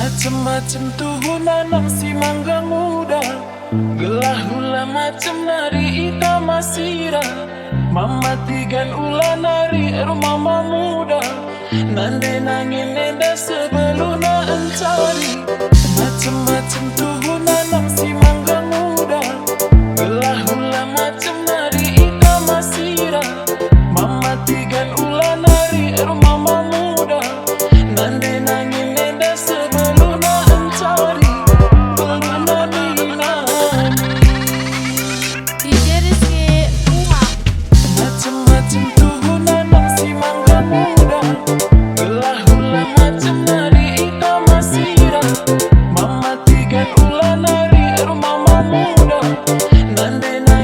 Macem-macem tuh nanam si mangga muda, gelah hula macem nari ita masira. Mama tigan ula nari mama muda, nande nangin nenda sebeluna encari. Macem-macem tuh nanam si mangga muda, gelah hula macem nari ita masira. Mama tigan ula nari mama muda, nande nangin nenda sebeluna encari. Beluna ninani DJ Rizky Uha. macem-macem tuh nanam si mangga muda, gelah hula macem nari ita masira. Mama tigan ula nari mama muda, nande nangin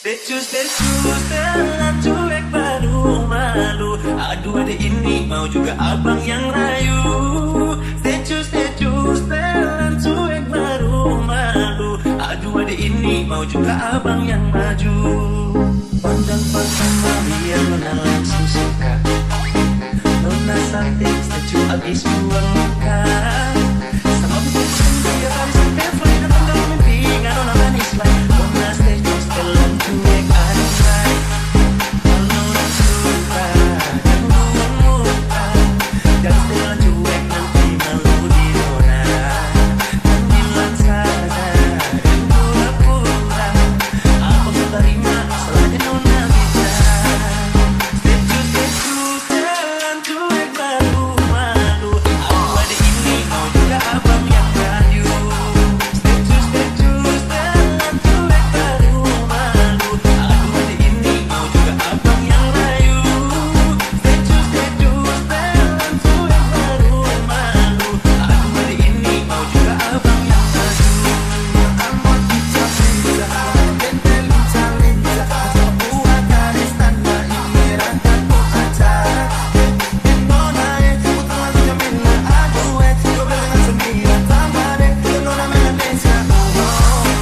Status setelan cuek baru malu. Aduh adek ini mau juga abang yang rayu. Status setelan cuek baru malu. Aduh adek ini mau juga abang yang maju. Pandang pertama biar nona langsung suka. Nona cantik secu abis buang muka. Sama bukan dia kali sampai fly datang dalam mimpi. Nggak nona manis lah. Nona status setelan cuek aduhai. Kalau nona suka dan buang muka. Jangan setelan cuek nanti malu di nona. Dan bilang saja dan pura-pura. Abang terima selagi nona bicara. Status setelan cuek baru malu. Aduh adek ini mau juga abang yang rayu. Status setelan cuek baru malu. Aduh adek ini mau juga abang yang rayu. Status setelan cuek baru malu. Aduh adek ini mau juga abang yang maju. Amor kita pindah, bente linca-linca. Sebuah garis tanda ini rangkaian acara. Nona utang lagunya mina aduh dua dengan 9 tambah deh. Nona Indonesia.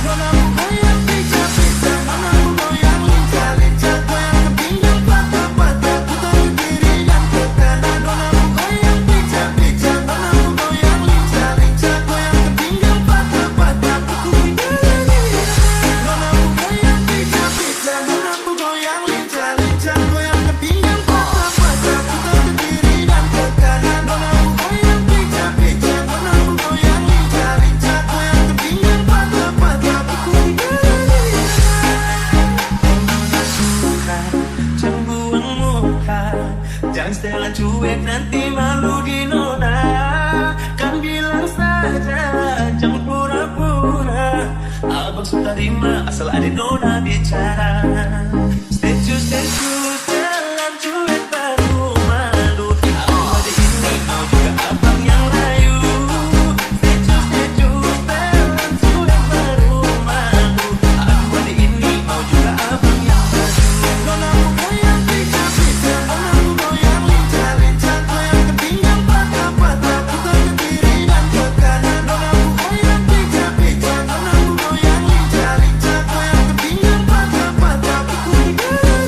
Nona goyang pica-pica. Nona goyang linca-linca. Goyang ke pinggang patah-patah. Putar ke kiri dan ke kanan. Nona goyang pica-pica. Nona goyang linca-linca. Goyang ke pinggang patah-patah. Pukul diri. Nona goyang pica-pica. Nona goyang linca-linca. Goyang ke pinggang patah-patah. Putar ke kiri dan ke kanan. Nona goyang pica-pica. Nona goyang linca-linca. Goyang ke pinggang patah-patah. Pukul diri. Nona suka jangan buang muka. Jangan setelan cuek nanti malu di nona. Kan bilang saja jangan pura-pura. Abang suka terima asal ada nona bicara. Status setelan cuek baru malu. Aduh adek ini mau juga abang yang rayu. Status setelan cuek baru malu. Aduh adek ini mau juga abang yang maju. Nona goyang pica-pica. Nona goyang linca-linca. Goyang ke pinggang patah-patah. Putar ke kiri dan ke kanan. Nona goyang pica-pica. Nona goyang linca-linca. Goyang ke pinggang patah-patah. Pukul diri.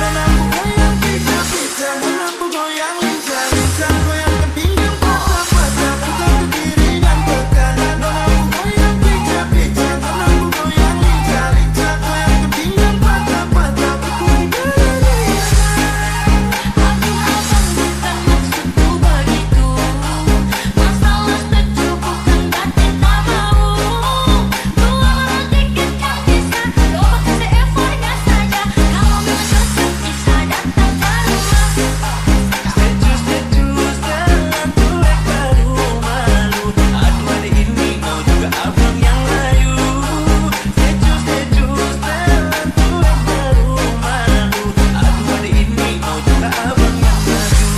Nona goyang pica-pica. Nona goyang linca-linca. Goyang ke pinggang patah-patah. Putar ke kiri dan ke kanan. Nona goyang pica-pica. Nona goyang linca-linca. Goyang ke pinggang patah-patah. Pukul diri. Aduh abang bukan maksudku begitu. Masalah setuju bukan berarti tak mau. Dua orang tiket yang bisa. Coba kasih effortnya saja. Kalau memang cocok bisa datang ke rumah. Status setelan cuek baru malu. Aduh adek ini mau juga abang yang rayu. Status setelan cuek baru malu. Aduh adek ini mau juga abang yang maju.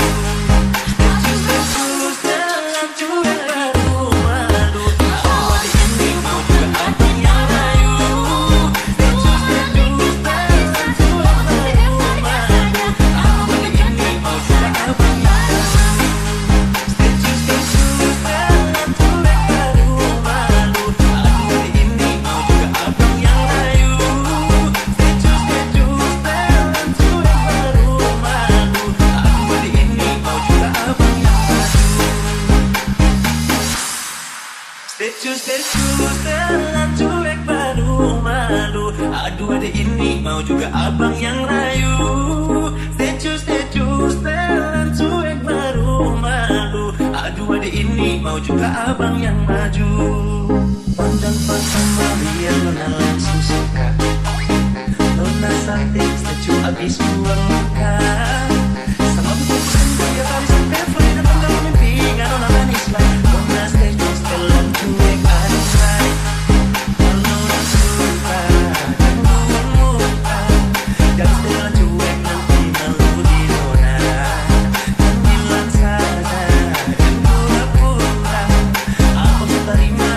Status setelan cuek baru malu. Aduh adek ini mau juga abang yang rayu. Status setelan cuek baru malu. Aduh adek ini mau juga abang yang maju. Status setelan cuek baru malu. Aduh adek ini mau juga abang yang rayu. Status setelan cuek baru malu. Aduh adek ini mau juga abang yang maju. Status setelan cuek baru malu. Aduh adek ini mau juga abang yang rayu. Status setelan cuek baru malu. Aduh adek ini mau juga abang yang maju. Pandang pertama biar nona langsung suka. Nona cantik secu abis buang muka. Sama bukan dia kali sampai fly datang dalam mimpi. Nggak nona manis lah. Nona setelan cuek aduhai. Kalau nona suka dan buang muka. Jangan setelan cuek nanti malu di nona. Dan bilang saja dan pura-pura. Abang terima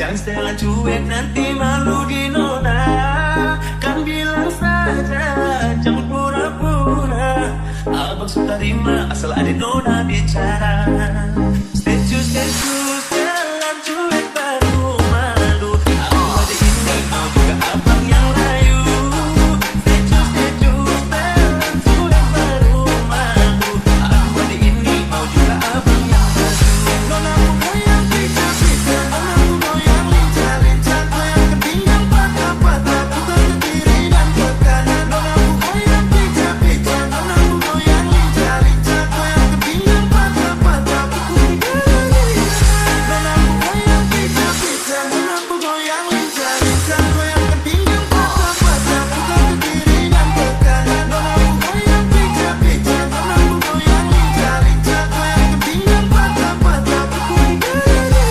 Jangan setelan cuek nanti malu di nona. Kan bilang saja jangan pura-pura. Abang suka terima asal ada nona bicara. Status jalan cuek baru malu. Aku ada ini mau juga abang yang rayu. Status jalan cuek baru malu. Aku ada ini mau juga abang yang rayu. Nona aku yang pizza-pizza, nona aku yang lincah-lincah, kau yang ketinggalan patah-patah, putar ke kiri dan ke kanan. Nona aku yang pizza-pizza, nona aku yang lincah-lincah, kau yang ketinggalan patah-patah, pukul di kiri. Nona aku yang pizza-pizza, nona aku yang lincah-lincah, kau yang ketinggalan patah-patah, putar ke kiri dan ke kanan. Nona aku yang pizza-pizza, nona aku yang lincah-lincah, kau yang ketinggalan patah-patah, pukul di kiri.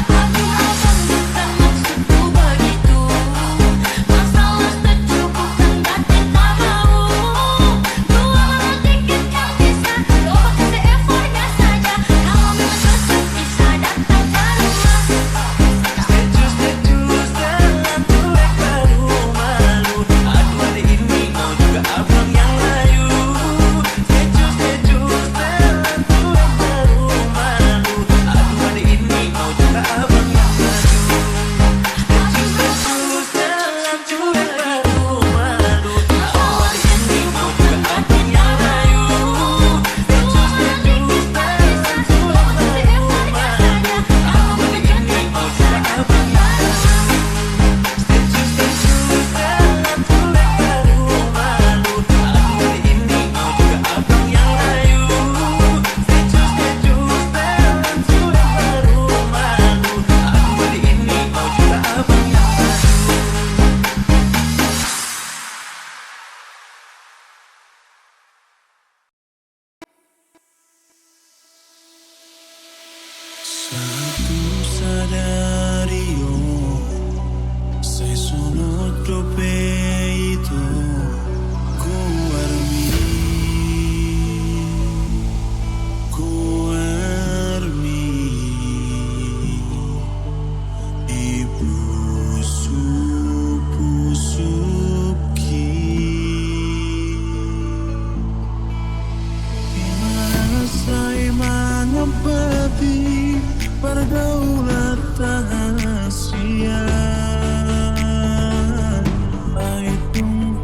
Aduh abang bukan maksudku begitu. Masalah setuju bukan berarti tak mau. Dua orang tiket yang bisa, coba kasih effortnya saja. Kalau memang cocok bisa datang ke rumah. Status jalan cuek baru malu. Aduh hari ini mau juga abang yang layu. Status jalan cuek baru malu. Aduh hari ini mau juga abang yang layu. Status jalan cuek baru malu. Aduh hari ini mau juga abang yang layu. Status jalan cuek baru malu. Aduh hari ini mau juga abang yang layu. Satu sadario, sei sono tropeito, Kuarmi, ibu sup-sup-ki. Sai mengabdi perdaulatan Asia, aitung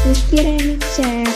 Rizky Remixer.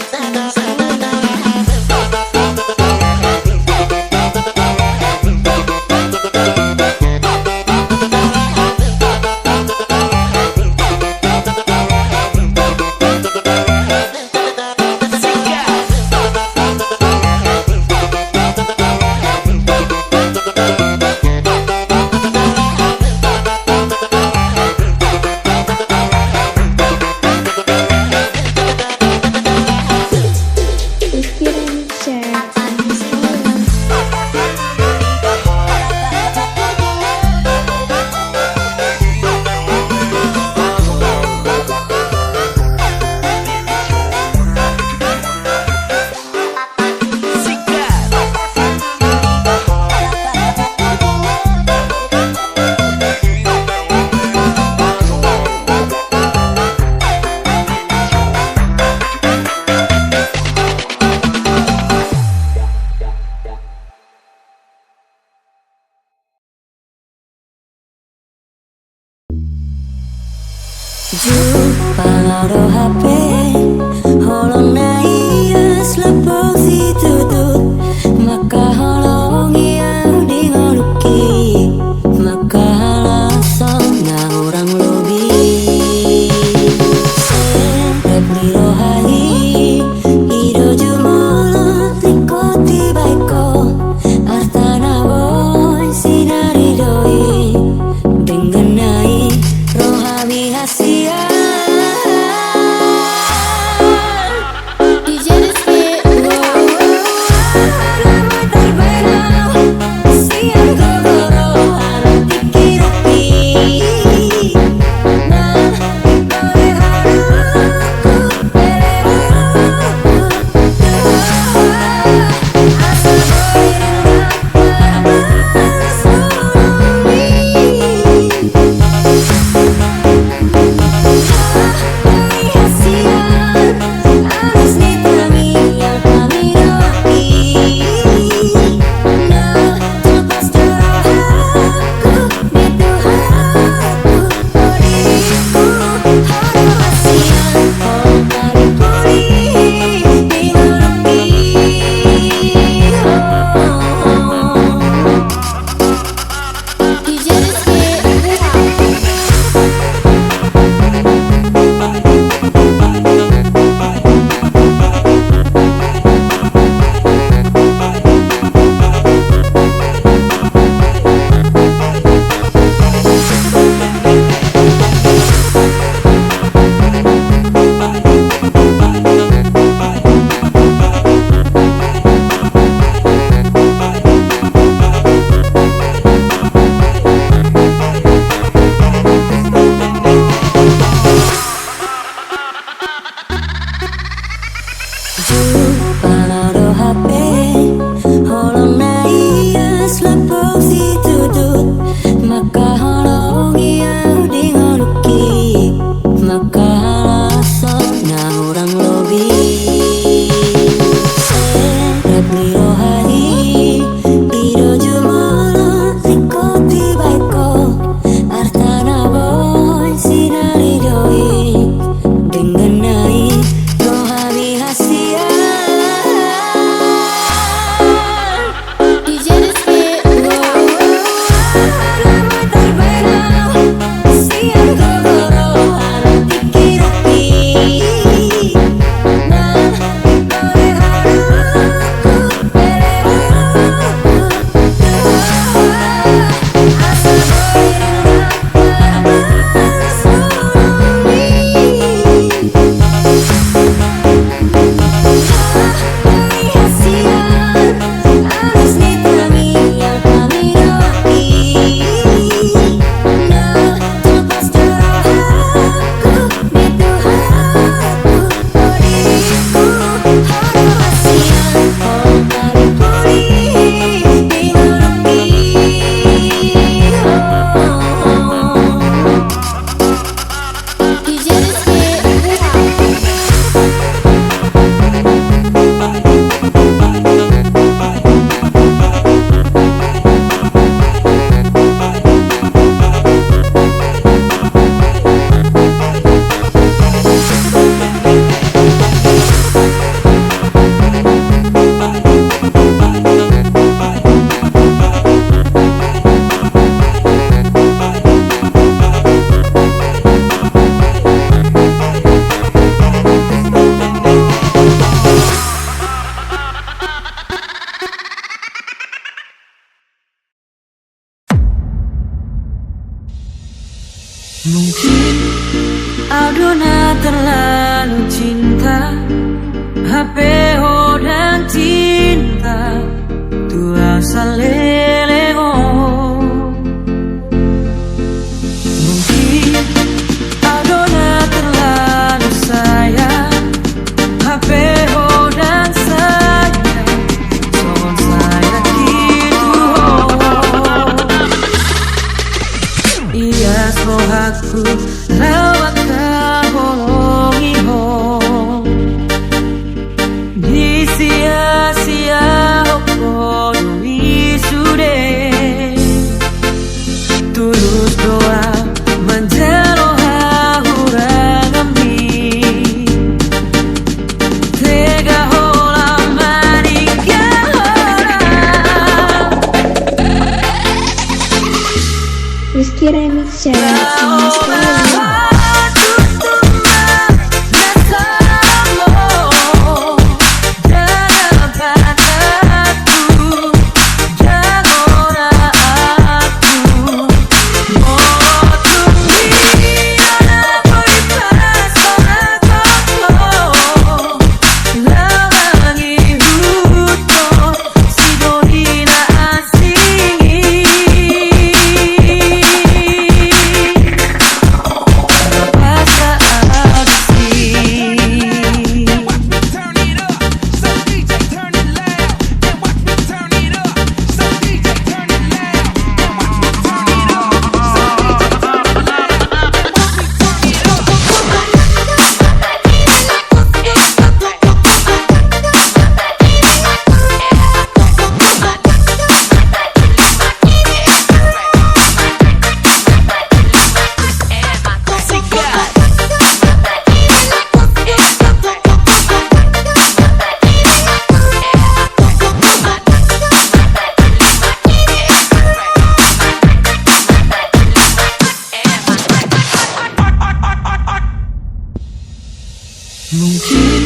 Mungkin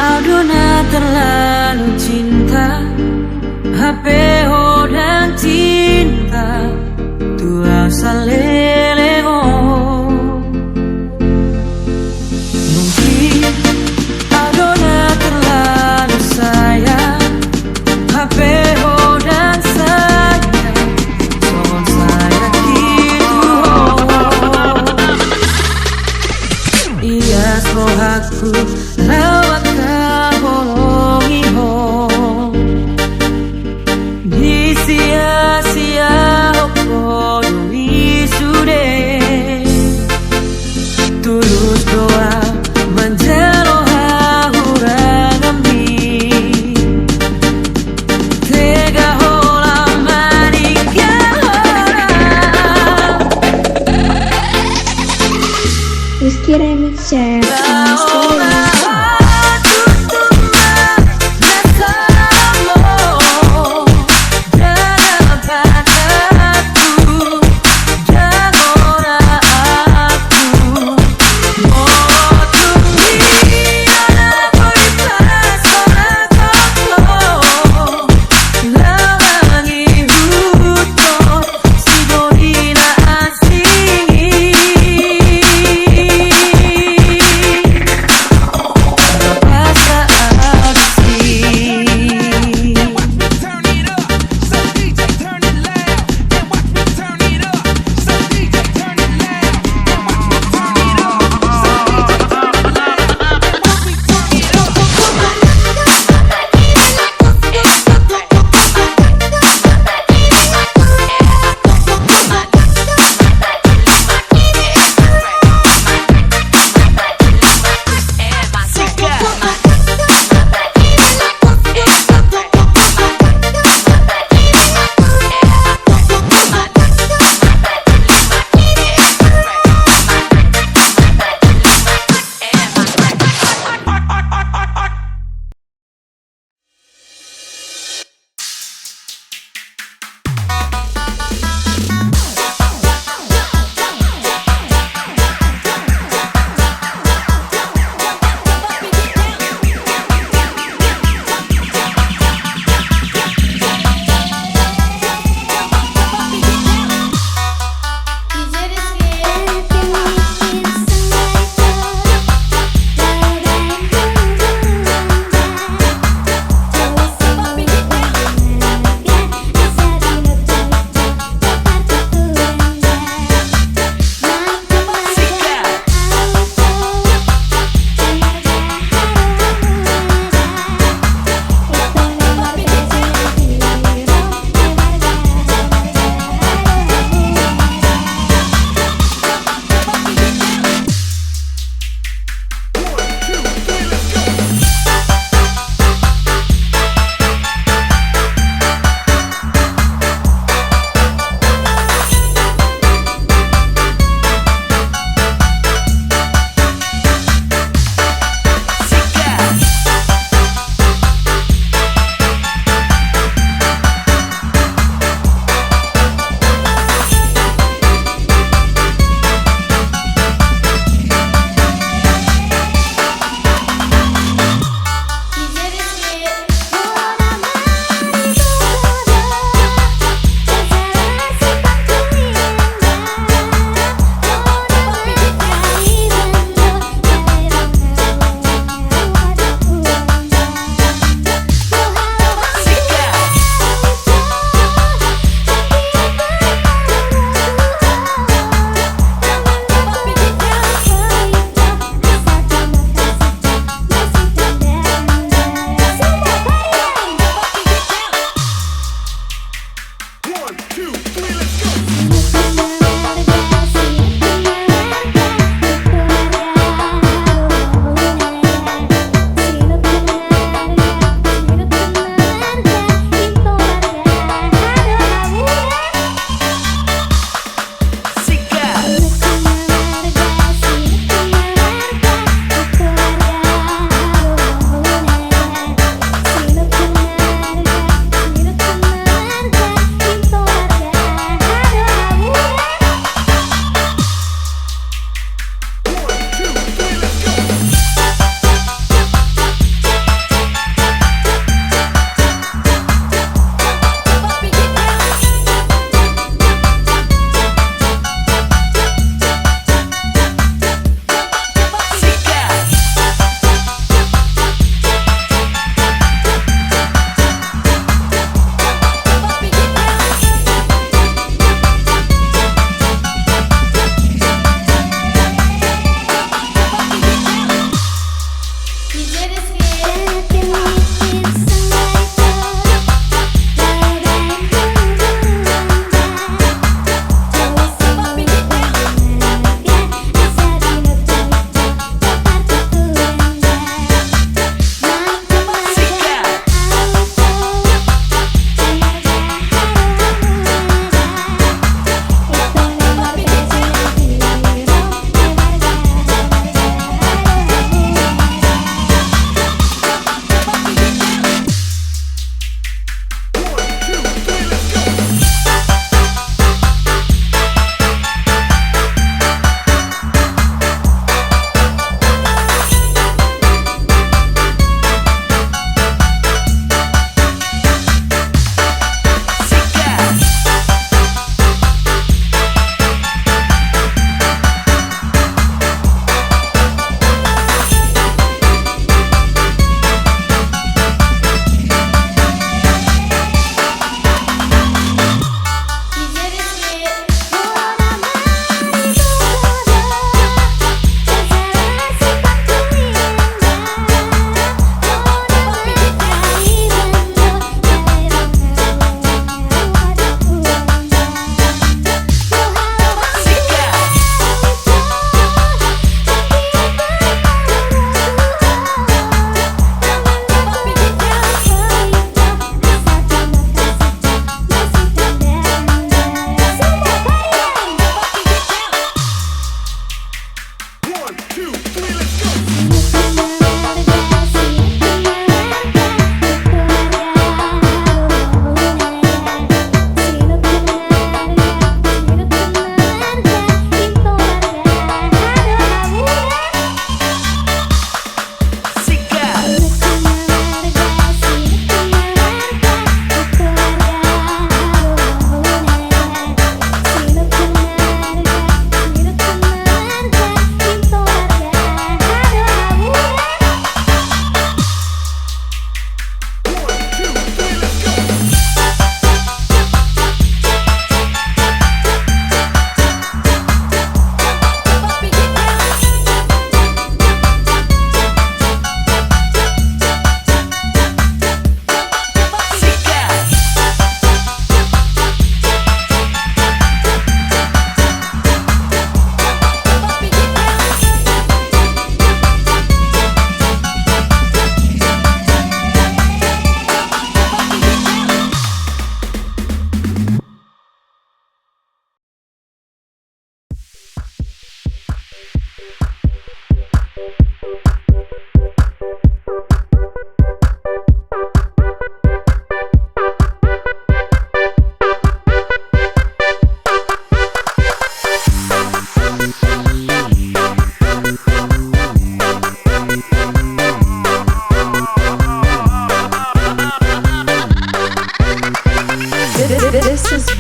Aldona terlalu cinta HP dan cinta tua salelego. Mungkin Aldona terlalu sayang HP dan sayang soal saya gitu. Iya aku lewat kahongi ho di sia-sia opo sude tulus doa menjelo hahurang ami tega hola manikah Rizky Remix Chef.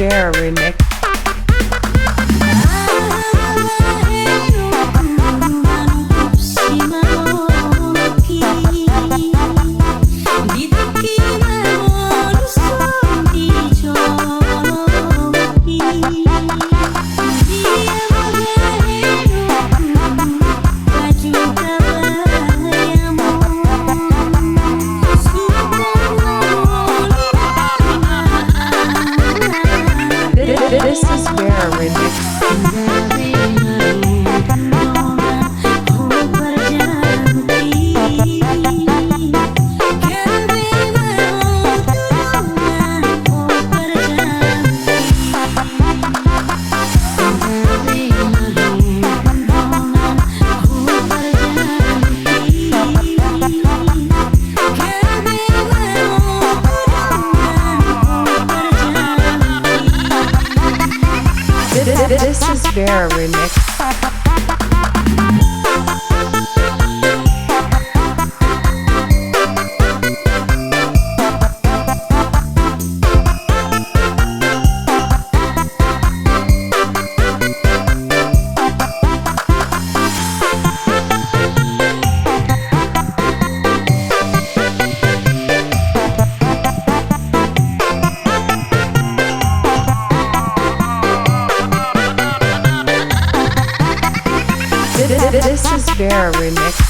Vera remix. This is Vera remix. This is Vera remix. This is Vera remix.